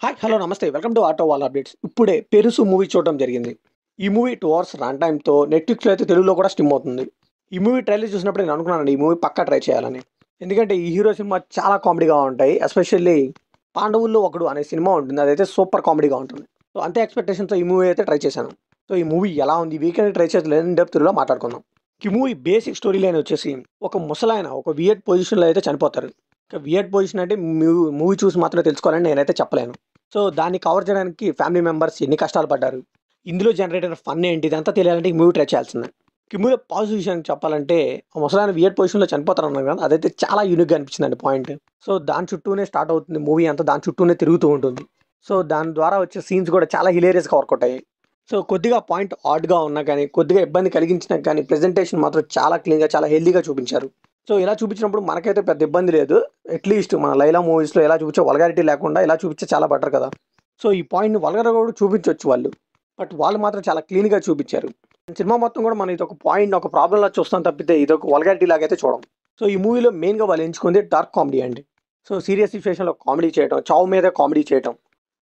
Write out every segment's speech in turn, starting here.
Hi hello నమస్తే welcome to auto wall updates. ఇప్పుడే పెరుసు movie చూడడం జరిగింది. ఈ మూవీ 2 అవర్స్ రన్ టైమ్‌తో నెట్‌ఫ్లిక్స్‌లో అయితే తెలుగులో కూడా స్ట్రీమ్ అవుతుంది. ఈ మూవీ ట్రైలర్ చూసినప్పుడు నేను అనుకున్నానండి ఈ మూవీ పక్కా ట్రై చేయాలని. ఎందుకంటే ఈ హీరో సినిమా చాలా కామెడీగా ఉంటాయి. ఎస్పెషల్లీ 'పాండవుల్లో ఒకడు' అనే సినిమా ఉంటుంది. అదైతే సూపర్ కామెడీగా ఉంటుంది. సో అంతే ఎక్స్‌పెక్టేషన్‌తో ఈ మూవీ అయితే ట్రై చేశాను. సో ఈ మూవీ ఎలా ఉంది? ఈ వీకెండ్ ట్రై చేసి ఇన్ డెప్త్‌లో మాట్లాడుకుందాం. ఈ మూవీ బేసిక్ స్టోరీ లైన్ వచ్చేసి ఒక ముసలాయన ఒక వియర్డ్ పొజిషన్‌లో అయితే చనిపోతారు. ఇక వియర్డ్ పొజిషన్ అంటే మూవీ చూసి మాత్రమే తెలుసుకోవాలని నేనైతే చెప్పలేను. సో దాన్ని కవర్ చేయడానికి ఫ్యామిలీ మెంబర్స్ ఎన్ని కష్టాలు పడ్డారు, ఇందులో జనరేట్ అయిన ఫన్ ఏంటి, ఇదంతా తెలియాలంటే ఈ మూవీ ట్రై చేయాల్సిందే. ఈ మూవీ పాజిటివ్ విషయం చెప్పాలంటే ఆ ముసలాయన వియర్డ్ పొజిషన్‌లో చనిపోతారన్నారు కదా! అదైతే చాలా యూనిక్‌గా అనిపించిందండి పాయింట్. సో దాని చుట్టూనే స్టార్ట్ అవుతుంది మూవీ అంతా దాని చుట్టూనే తిరుగుతూ ఉంటుంది. సో దాని ద్వారా వచ్చే సీన్స్ కూడా చాలా హిలేరియస్‌గా వర్కౌట్ అయ్యాయి. సో కొద్దిగా పాయింట్ ఆడ్‌గా ఉన్నా కానీ, కొద్దిగా ఇబ్బంది కలిగించినా కానీ ప్రెజెంటేషన్ మాత్రం చాలా క్లీన్‌గా, చాలా హెల్తీగా చూపించారు. సో ఇలా చూపించినప్పుడు మనకైతే పెద్ద ఇబ్బంది లేదు. అట్‌లీస్ట్ మన 'లైలా' మూవీస్‌లో ఎలా చూపించే వల్గారిటీ లేకుండా ఇలా చూపిస్తే చాలా బెటర్ కదా! సో ఈ పాయింట్‌ని వల్గర్‌గా కూడా చూపించొచ్చు వాళ్ళు. బట్ వాళ్ళు మాత్రం చాలా క్లీన్‌గా చూపించారు. సినిమా మొత్తం కూడా మనం ఇదొక పాయింట్, ఒక ప్రాబ్లమ్‌లా చూస్తాం తప్పితే ఇదొక వల్గారిటీ లాగా అయితే చూడం. సో ఈ మూవీలో మెయిన్‌గా వాళ్ళు ఎంచుకుంది డార్క్ కామెడీ అండి. సో సీరియస్ సిట్యుయేషన్‌లో కామెడీ చేయటం, చావు మీద కామెడీ చేయటం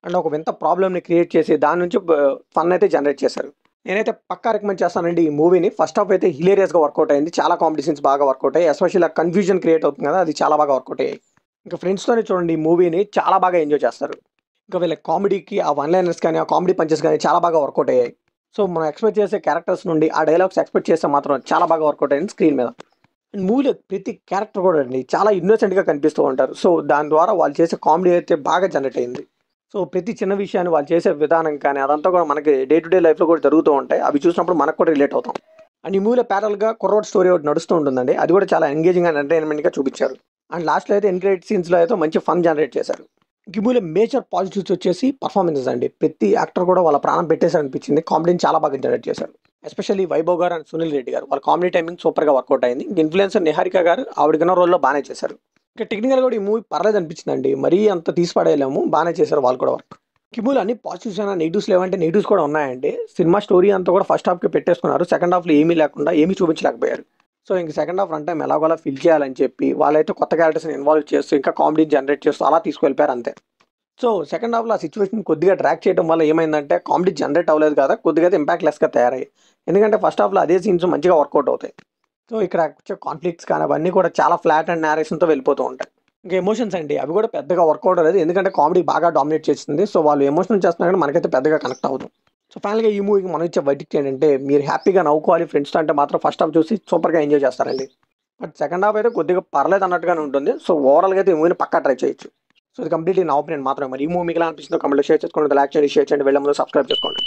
అండ్ ఒక వింత ప్రాబ్లమ్‌ని క్రియేట్ చేసి దాని నుంచి ఫన్ అయితే జనరేట్ చేశారు. నేనైతే పక్కా రికమెండ్ చేస్తానండి ఈ మూవీని. ఫస్ట్ హాఫ్ అయితే హిలేరియస్‌గా వర్కౌట్ అయింది. చాలా కామెడీ సీన్స్ బాగా వర్కౌట్ అయ్యాయి. ఎస్పెషల్లీ ఆ కన్‌ఫ్యూజన్ క్రియేట్ అవుతుంది కదా! అది చాలా బాగా వర్కౌట్ అయ్యాయి. ఇంకా ఫ్రెండ్స్‌తోనే చూడండి ఈ మూవీని చాలా బాగా ఎంజాయ్ చేస్తారు. ఇంకా వీళ్ళ కామెడీకి ఆ వన్ లైనర్స్ కానీ, ఆ కామెడీ పంచెస్ కానీ చాలా బాగా వర్కౌట్ అయ్యాయి. సో మనం ఎక్స్‌పెక్ట్ చేసే క్యారెక్టర్స్ నుండి ఆ డైలాగ్స్ ఎక్స్‌పెక్ట్ చేస్తే మాత్రం చాలా బాగా వర్కౌట్ అయింది స్క్రీన్ మీద. అండ్ మూవీలో ప్రతి క్యారెక్టర్ కూడా అండి చాలా ఇన్నోసెంట్‌గా కనిపిస్తూ ఉంటారు. సో దాని ద్వారా వాళ్ళు చేసే కామెడీ అయితే బాగా జనరేట్ అయింది. సో ప్రతి చిన్న విషయాన్ని వాళ్ళు చేసే విధానం కానీ అదంతా కూడా మనకి డే టు డే లైఫ్‌లో కూడా జరుగుతూ ఉంటాయి. అవి చూసినప్పుడు మనకు కూడా రిలేట్ అవుతాం. అండ్ ఈ మూవీలో ప్యారల్‌గా కుర్రోడి స్టోరీ ఒకటి నడుస్తూ ఉంటుందండి. అది కూడా చాలా ఎంగేజింగ్ అండ్ ఎంటర్‌టైన్‌మెంట్‌గా చూపించారు. అండ్ లాస్ట్‌లో అయితే ఎండ్ క్రెడిట్ సీన్స్‌లో అయితే మంచి ఫన్ జనరేట్ చేశారు. ఈ మూవీలో మేజర్ పాజిటివ్స్ వచ్చేసి పర్ఫార్మెన్సెస్ అండి. ప్రతి యాక్టర్ కూడా వాళ్ళ ప్రాణం పెట్టేసారనిపించింది. కామెడీని చాలా బాగా జనరేట్ చేశారు. ఎస్పెషల్లీ వైభవ్ గారు అండ్ సునీల్ రెడ్డి గారు. వాళ్ళ కామెడీ టైమింగ్ సూపర్‌గా వర్కౌట్ అయింది. ఇన్‌ఫ్లుయెన్సర్ నిహారిక గారు ఆవిడకున్న రోల్‌లో బానే చేశారు. ఇంకా టెక్నికల్‌గా కూడా ఈ మూవీ పర్లేదు అనిపించిందండి. మరీ అంత తీసి పడేయలేము. బానే చేశారు వాళ్ళు కూడా వర్క్. ఈ మూవీలో అన్ని పాజిటివ్స్ అయినా నెగెటివ్స్ లేవంటే నెగెటివ్స్ కూడా ఉన్నాయండి. సినిమా స్టోరీ అంతా కూడా ఫస్ట్ హాఫ్‌కి పెట్టేసుకున్నారు. సెకండ్ హాఫ్‌లో ఏమీ లేకుండా ఏమీ చూపించలేకపోయారు. సో ఇంక సెకండ్ హాఫ్ రన్ టైమ్ ఎలాగోలా ఫిల్ చేయాలని చెప్పి వాళ్ళైతే కొత్త క్యారెక్టర్స్‌ని ఇన్వాల్వ్ చేస్తూ ఇంకా కామెడీ జనరేట్ చేస్తూ అలా తీసుకెళ్ళిపోయారు అంతే. సో సెకండ్ హాఫ్‌లో ఆ సిట్యుయేషన్ కొద్దిగా డ్రాగ్ చేయడం వల్ల ఏమైందంటే కామెడీ జనరేట్ అవ్వలేదు కదా! కొద్దిగా అయితే ఇంపాక్ట్ లెస్‌గా తయారయ్యాయి. ఎందుకంటే ఫస్ట్ హాఫ్‌లో అదే సీన్స్ మంచిగా వర్కౌట్ అవుతాయి. సో ఇక్కడ వచ్చే కాన్ఫ్లిక్ట్స్ కానీ అవన్నీ కూడా చాలా ఫ్లాట్ అండ్ నేరేషన్‌తో వెళ్ళిపోతూ ఉంటాయి. ఇంకా ఎమోషన్స్ అండి అవి కూడా పెద్దగా వర్కౌట్ అవ్వలేదు. ఎందుకంటే కామెడీ బాగా డామినేట్ చేస్తుంది. సో వాళ్ళు ఎమోషనల్ చేస్తున్నా కానీ మనకైతే పెద్దగా కనెక్ట్ అవ్వదు. సో ఫైనల్‌గా ఈ మూవీకి మనం ఇచ్చే వర్డిక్ట్ ఏంటంటే మీరు హ్యాపీగా నవ్వుకోవాలి ఫ్రెండ్స్‌తో అంటే మాత్రం ఫస్ట్ హాఫ్ చూసి సూపర్‌గా ఎంజాయ్ చేస్తారండి. బట్ సెకండ్ హాఫ్ అయితే కొద్దిగా పర్లేదు అన్నట్టుగానే ఉంటుంది. సో ఓవరాల్‌గా అయితే ఈ మూవీని పక్కా ట్రై చేయొచ్చు. సో ఇది కంప్లీట్‌లీ నా ఒపీనియన్ మాత్రమే. మరి ఈ మూవీ మీకు ఎలా అనిపించిందో కామెంట్‌లో షేర్ చేసుకోండి. లైక్ చేయండి, షేర్ చేయండి. వెళ్ళే ముందు సబ్స్క్రైబ్ చేసుకోండి.